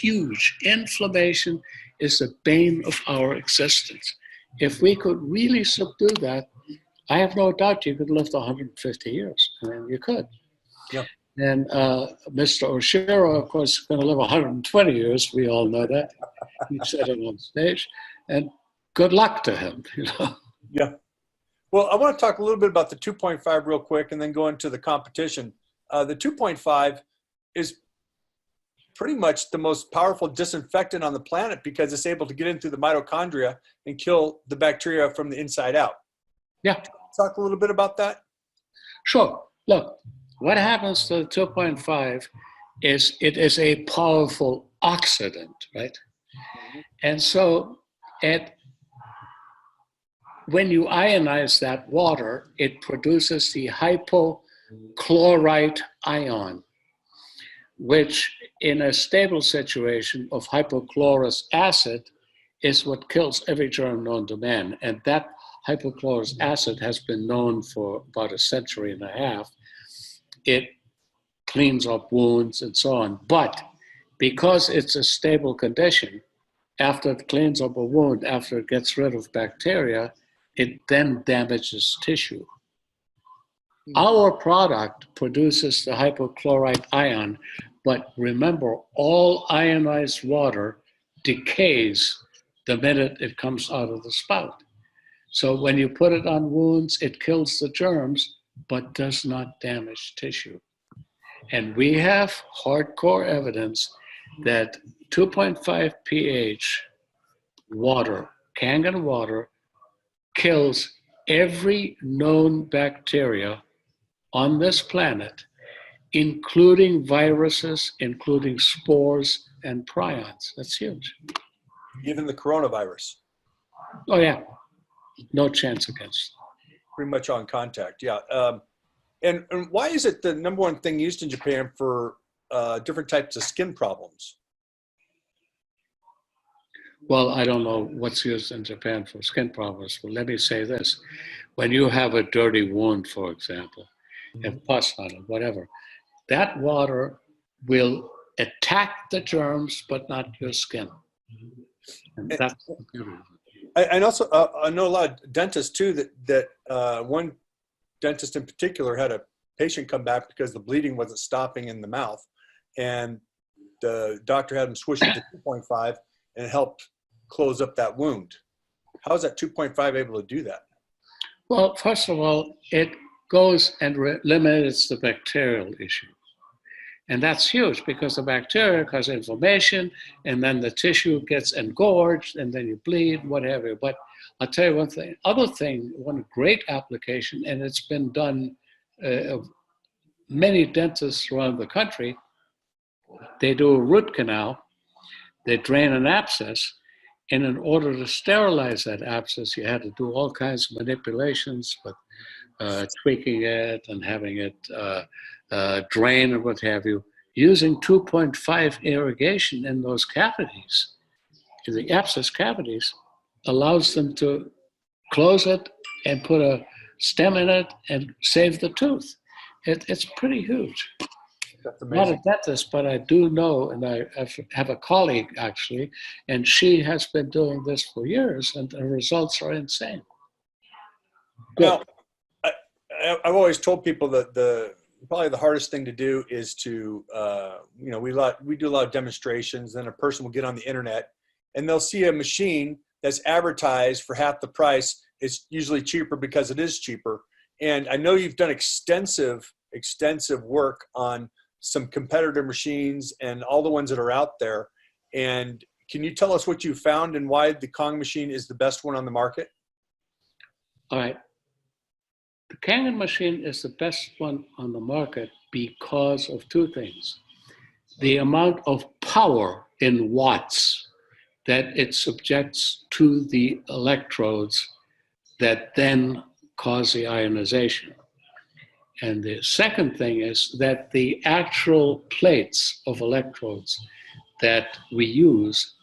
huge. Inflammation is the bane of our existence. If we could really subdue that, I have no doubt you could live to 150 years. I mean, you could. Yeah. And Mr. Oshiro, of course, is going to live 120 years. We all know that. He said it on stage. And good luck to him, you know. Yeah. Well, I want to talk a little bit about the 2.5 real quick and then go into the competition. The 2.5 is pretty much the most powerful disinfectant on the planet because it's able to get into the mitochondria and kill the bacteria from the inside out. Yeah. Talk a little bit about that. Sure. Look, what happens to the 2.5 is it is a powerful oxidant, right? And so when you ionize that water, it produces the hypochlorite ion, which in a stable situation of hypochlorous acid is what kills every germ known to man. And that hypochlorous acid has been known for about a century and a half. It cleans up wounds and so on. But because it's a stable condition, after it cleans up a wound, after it gets rid of bacteria, it then damages tissue. Our product produces the hypochlorite ion, but remember, all ionized water decays the minute it comes out of the spout. So when you put it on wounds, it kills the germs, but does not damage tissue. And we have hardcore evidence that 2.5 pH water, Kangen water, kills every known bacteria on this planet, including viruses, including spores and prions. That's huge. Even the coronavirus. Oh yeah, no chance against. Pretty much on contact, yeah. And why is it the number one thing used in Japan for different types of skin problems? Well, I don't know what's used in Japan for skin problems, but let me say this. When you have a dirty wound, for example, and pus on it, whatever, that water will attack the germs, but not your skin. And that's the beauty of it. And also, I know a lot of dentists too, that one dentist in particular had a patient come back because the bleeding wasn't stopping in the mouth. And the doctor had him switch it to 2.5 and it helped close up that wound. How is that 2.5 able to do that? Well, first of all, it goes and eliminates the bacterial issue. And that's huge because the bacteria cause inflammation and then the tissue gets engorged and then you bleed, whatever. But I'll tell you one thing, one great application, and it's been done many dentists around the country, they do a root canal, they drain an abscess, and in order to sterilize that abscess, you had to do all kinds of manipulations with tweaking it and having it drain or what have you, using 2.5 irrigation in those cavities, in the abscess cavities, allows them to close it and put a stem in it and save the tooth. It's pretty huge. That's Not amazing. a dentist, but I do know, and I have a colleague actually, and she has been doing this for years, and the results are insane. Now, I've always told people that probably the hardest thing to do is to, we do a lot of demonstrations, then a person will get on the internet and they'll see a machine that's advertised for half the price. It's usually cheaper because it is cheaper. And I know you've done extensive work on some competitor machines and all the ones that are out there. And can you tell us what you found and why the Kong machine is the best one on the market? All right. The Kangen machine is the best one on the market because of two things. The amount of power in watts that it subjects to the electrodes that then cause the ionization. And the second thing is that the actual plates of electrodes that we use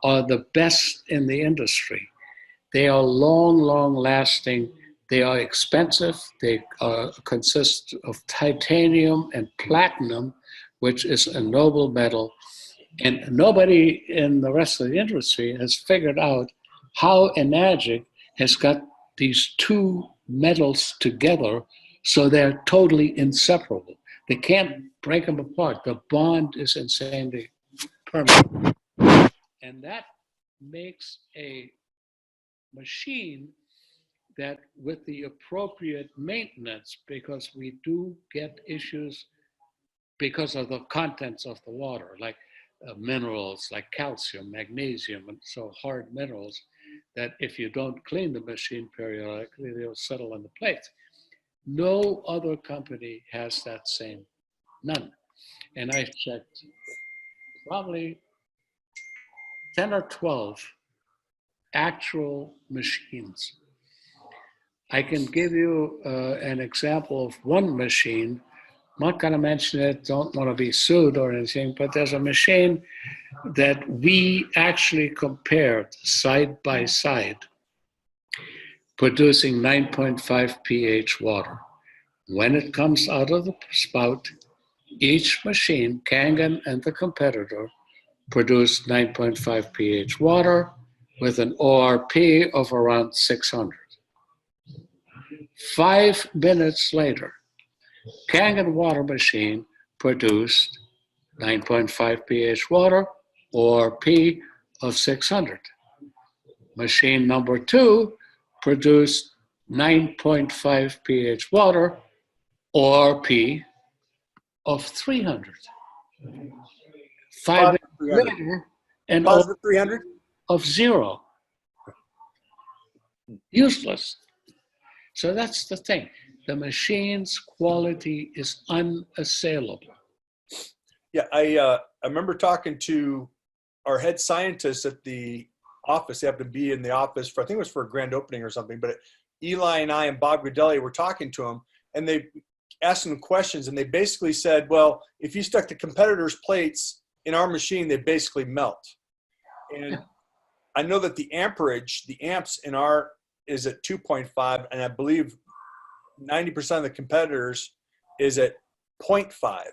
are the best in the industry. They are long lasting. They are expensive. They consist of titanium and platinum, which is a noble metal. And nobody in the rest of the industry has figured out how Enagic has got these two metals together so they're totally inseparable. They can't break them apart. The bond is insanely permanent. And that makes a machine that, with the appropriate maintenance, because we do get issues because of the contents of the water, like minerals like calcium, magnesium, and so hard minerals that if you don't clean the machine periodically, they'll settle on the plates. No other company has that same, none. And I checked probably 10 or 12 actual machines. I can give you an example of one machine. I'm not going to mention it, don't want to be sued or anything, but there's a machine that we actually compared side by side, producing 9.5 pH water. When it comes out of the spout, each machine, Kangen and the competitor, produced 9.5 pH water with an ORP of around 600. 5 minutes later, Kangen Water machine produced 9.5 pH water, ORP of 600. Machine number 2 produced 9.5 pH water, ORP of 300. 5 minutes later, an Positive 300? of 0. Useless. So that's the thing. The machine's quality is unassailable. Yeah, I remember talking to our head scientist at the office. They happened to be in the office for, I think it was for a grand opening or something, but Eli and I and Bob Gradelli were talking to him, and they asked him questions, and they basically said, well, if you stuck the competitors' plates in our machine, they basically melt. And I know that the amperage, the amps in our is at 2.5, and I believe 90% of the competitors is at 0.5.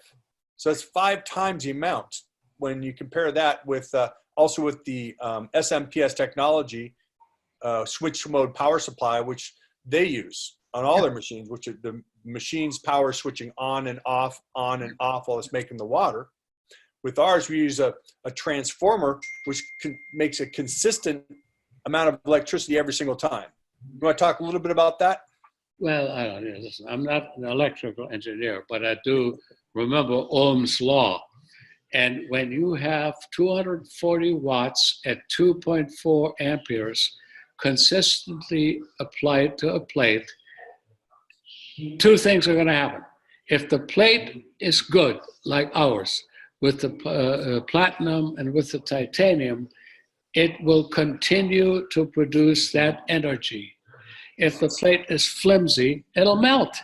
So it's 5 times the amount when you compare that with also with the SMPS technology, switch mode power supply, which they use on all their machines, which are the machine's power switching on and off while it's making the water. With ours, we use a transformer, which makes a consistent amount of electricity every single time. You want to talk a little bit about that? Well, I don't know. Listen, I'm not an electrical engineer, but I do remember Ohm's law. And when you have 240 watts at 2.4 amperes consistently applied to a plate, 2 things are going to happen. If the plate is good, like ours, with the platinum and with the titanium, it will continue to produce that energy. If the plate is flimsy, it'll melt.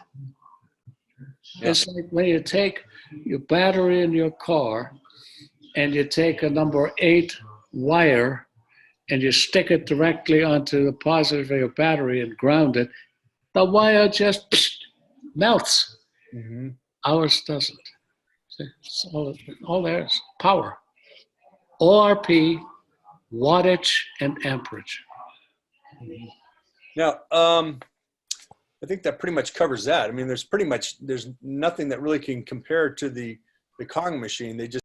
Yeah. It's like when you take your battery in your car and you take a number 8 wire and you stick it directly onto the positive of your battery and ground it, the wire just melts. Mm-hmm. Ours doesn't. So all there's power. ORP, wattage, and amperage. Now, I think that pretty much covers that. I mean, there's nothing that really can compare to the Kangen machine. They just